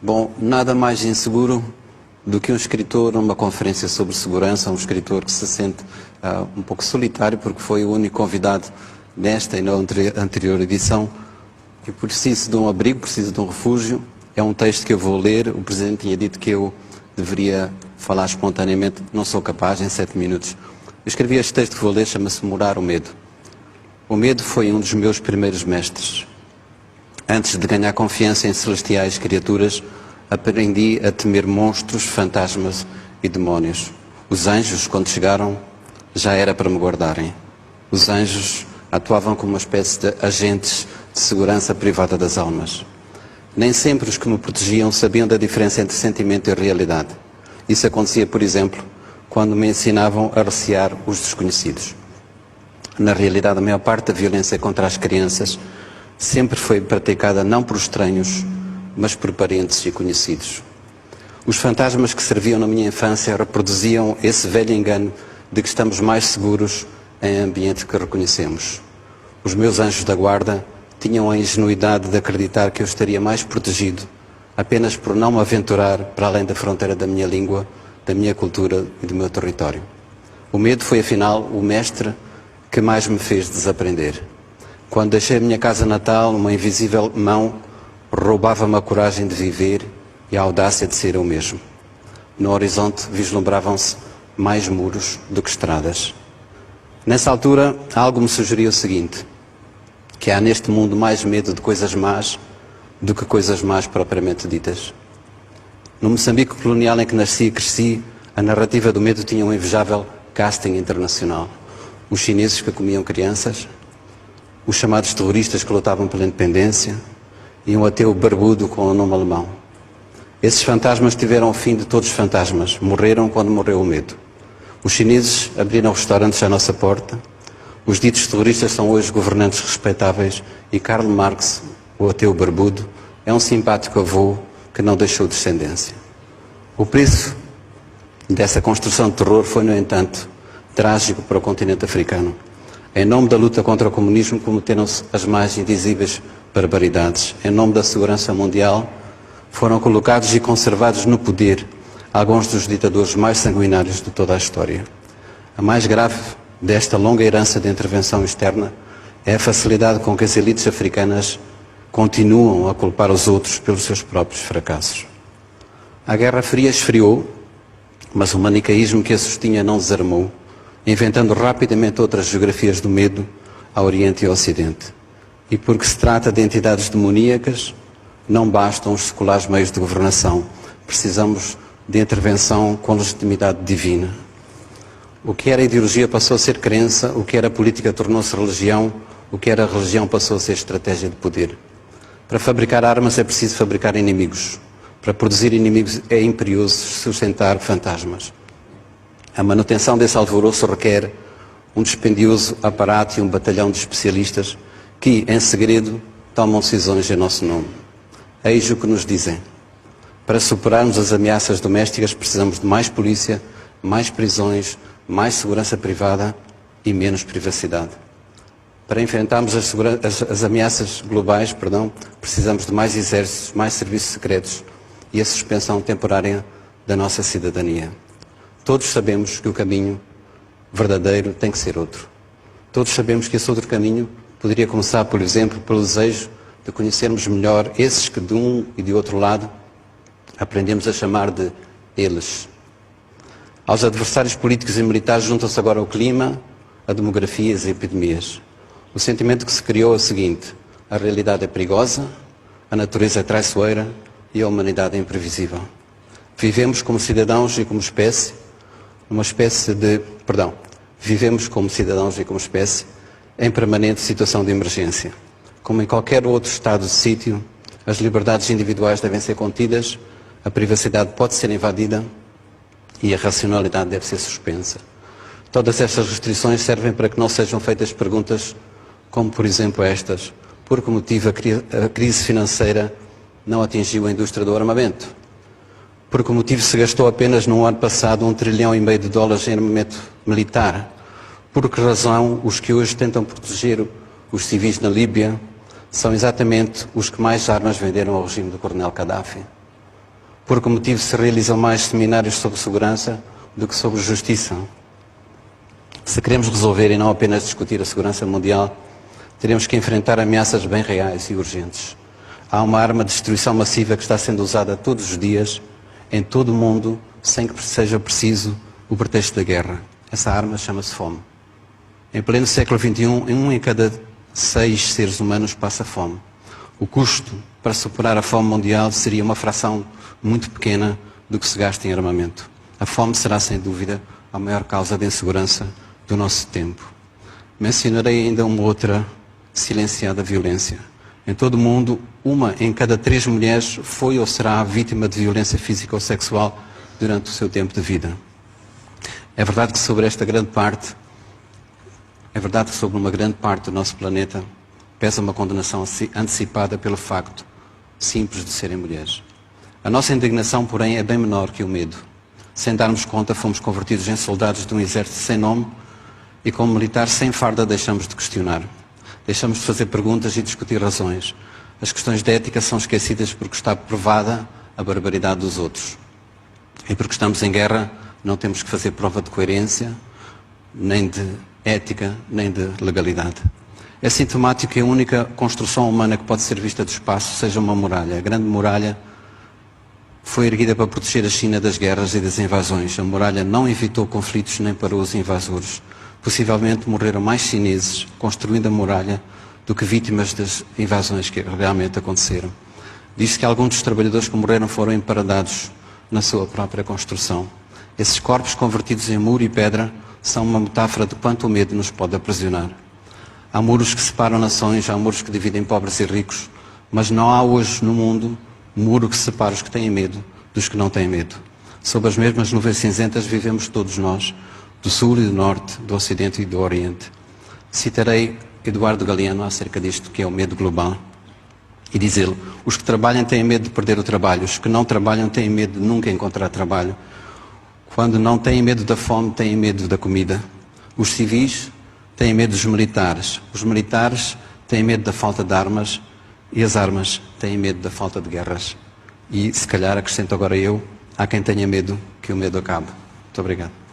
Bom, nada mais inseguro do que um escritor numa conferência sobre segurança, um escritor que se sente um pouco solitário porque foi o único convidado nesta e na anterior edição e preciso de um abrigo, preciso de um refúgio. É um texto que eu vou ler. O Presidente tinha dito que eu deveria falar espontaneamente, não sou capaz em 7 minutos. Eu escrevi este texto que vou ler, chama-se Morar o Medo. O medo foi um dos meus primeiros mestres. Antes de ganhar confiança em celestiais criaturas, aprendi a temer monstros, fantasmas e demónios. Os anjos, quando chegaram, já era para me guardarem. Os anjos atuavam como uma espécie de agentes de segurança privada das almas. Nem sempre os que me protegiam sabiam da diferença entre sentimento e realidade. Isso acontecia, por exemplo, quando me ensinavam a recear os desconhecidos. Na realidade, a maior parte da violência contra as crianças sempre foi praticada não por estranhos, mas por parentes e conhecidos. Os fantasmas que serviam na minha infância reproduziam esse velho engano de que estamos mais seguros em ambiente que reconhecemos. Os meus anjos da guarda tinham a ingenuidade de acreditar que eu estaria mais protegido apenas por não me aventurar para além da fronteira da minha língua, da minha cultura e do meu território. O medo foi, afinal, o mestre que mais me fez desaprender. Quando deixei a minha casa natal, uma invisível mão roubava-me a coragem de viver e a audácia de ser eu mesmo. No horizonte vislumbravam-se mais muros do que estradas. Nessa altura, algo me sugeria o seguinte, que há neste mundo mais medo de coisas más do que coisas más propriamente ditas. No Moçambique colonial em que nasci e cresci, a narrativa do medo tinha um invejável casting internacional. Os chineses que comiam crianças, os chamados terroristas que lutavam pela independência e um ateu barbudo com o nome alemão. Esses fantasmas tiveram o fim de todos os fantasmas. Morreram quando morreu o medo. Os chineses abriram restaurantes à nossa porta. Os ditos terroristas são hoje governantes respeitáveis e Karl Marx, o ateu barbudo, é um simpático avô que não deixou descendência. O preço dessa construção de terror foi, no entanto, trágico para o continente africano. Em nome da luta contra o comunismo cometeram-se as mais indizíveis barbaridades. Em nome da segurança mundial foram colocados e conservados no poder alguns dos ditadores mais sanguinários de toda a história. A mais grave desta longa herança de intervenção externa é a facilidade com que as elites africanas continuam a culpar os outros pelos seus próprios fracassos. A Guerra Fria esfriou, mas o manicaísmo que a sustinha não desarmou, inventando rapidamente outras geografias do medo ao Oriente e ao Ocidente. E porque se trata de entidades demoníacas, não bastam os seculares meios de governação. Precisamos de intervenção com legitimidade divina. O que era ideologia passou a ser crença, o que era política tornou-se religião, o que era religião passou a ser estratégia de poder. Para fabricar armas é preciso fabricar inimigos. Para produzir inimigos é imperioso sustentar fantasmas. A manutenção desse alvoroço requer um dispendioso aparato e um batalhão de especialistas que, em segredo, tomam decisões em nosso nome. Eis o que nos dizem. Para superarmos as ameaças domésticas precisamos de mais polícia, mais prisões, mais segurança privada e menos privacidade. Para enfrentarmos as ameaças globais, precisamos de mais exércitos, mais serviços secretos e a suspensão temporária da nossa cidadania. Todos sabemos que o caminho verdadeiro tem que ser outro. Todos sabemos que esse outro caminho poderia começar, por exemplo, pelo desejo de conhecermos melhor esses que de um e de outro lado aprendemos a chamar de eles. Aos adversários políticos e militares juntam-se agora o clima, a demografia e as epidemias. O sentimento que se criou é o seguinte: a realidade é perigosa, a natureza é traiçoeira e a humanidade é imprevisível. Vivemos como cidadãos e como espécie, vivemos como cidadãos e como espécie em permanente situação de emergência. Como em qualquer outro estado de sítio, as liberdades individuais devem ser contidas, a privacidade pode ser invadida e a racionalidade deve ser suspensa. Todas estas restrições servem para que não sejam feitas perguntas como, por exemplo, estas: por que motivo a crise financeira não atingiu a indústria do armamento? Por que motivo se gastou apenas no ano passado $1,5 trilhão de dólares em armamento militar? Por que razão os que hoje tentam proteger os civis na Líbia são exatamente os que mais armas venderam ao regime do Coronel Gaddafi? Por que motivo se realizam mais seminários sobre segurança do que sobre justiça? Se queremos resolver e não apenas discutir a segurança mundial, teremos que enfrentar ameaças bem reais e urgentes. Há uma arma de destruição massiva que está sendo usada todos os dias, em todo o mundo, sem que seja preciso o pretexto da guerra. Essa arma chama-se fome. Em pleno século XXI, 1 em cada 6 seres humanos passa fome. O custo para superar a fome mundial seria uma fração muito pequena do que se gasta em armamento. A fome será, sem dúvida, a maior causa de insegurança do nosso tempo. Mencionarei ainda uma outra silenciada violência. Em todo o mundo, 1 em cada 3 mulheres foi ou será vítima de violência física ou sexual durante o seu tempo de vida. É verdade que sobre uma grande parte do nosso planeta pesa uma condenação antecipada pelo facto simples de serem mulheres. A nossa indignação, porém, é bem menor que o medo. Sem darmos conta, fomos convertidos em soldados de um exército sem nome e como militares sem farda deixamos de questionar. Deixamos de fazer perguntas e discutir razões. As questões de ética são esquecidas porque está provada a barbaridade dos outros. E porque estamos em guerra, não temos que fazer prova de coerência, nem de ética, nem de legalidade. É sintomático que a única construção humana que pode ser vista do espaço seja uma muralha. A grande muralha foi erguida para proteger a China das guerras e das invasões. A muralha não evitou conflitos nem parou os invasores. Possivelmente morreram mais chineses construindo a muralha do que vítimas das invasões que realmente aconteceram. Diz-se que alguns dos trabalhadores que morreram foram emparadados na sua própria construção. Esses corpos convertidos em muro e pedra são uma metáfora de quanto o medo nos pode aprisionar. Há muros que separam nações, há muros que dividem pobres e ricos, mas não há hoje no mundo um muro que separe os que têm medo dos que não têm medo. Sob as mesmas nuvens cinzentas vivemos todos nós, do Sul e do Norte, do Ocidente e do Oriente. Citarei Eduardo Galeano acerca disto, que é o medo global, e diz ele: os que trabalham têm medo de perder o trabalho, os que não trabalham têm medo de nunca encontrar trabalho. Quando não têm medo da fome, têm medo da comida. Os civis têm medo dos militares, os militares têm medo da falta de armas e as armas têm medo da falta de guerras. E, se calhar, acrescento agora eu, há quem tenha medo que o medo acabe. Muito obrigado.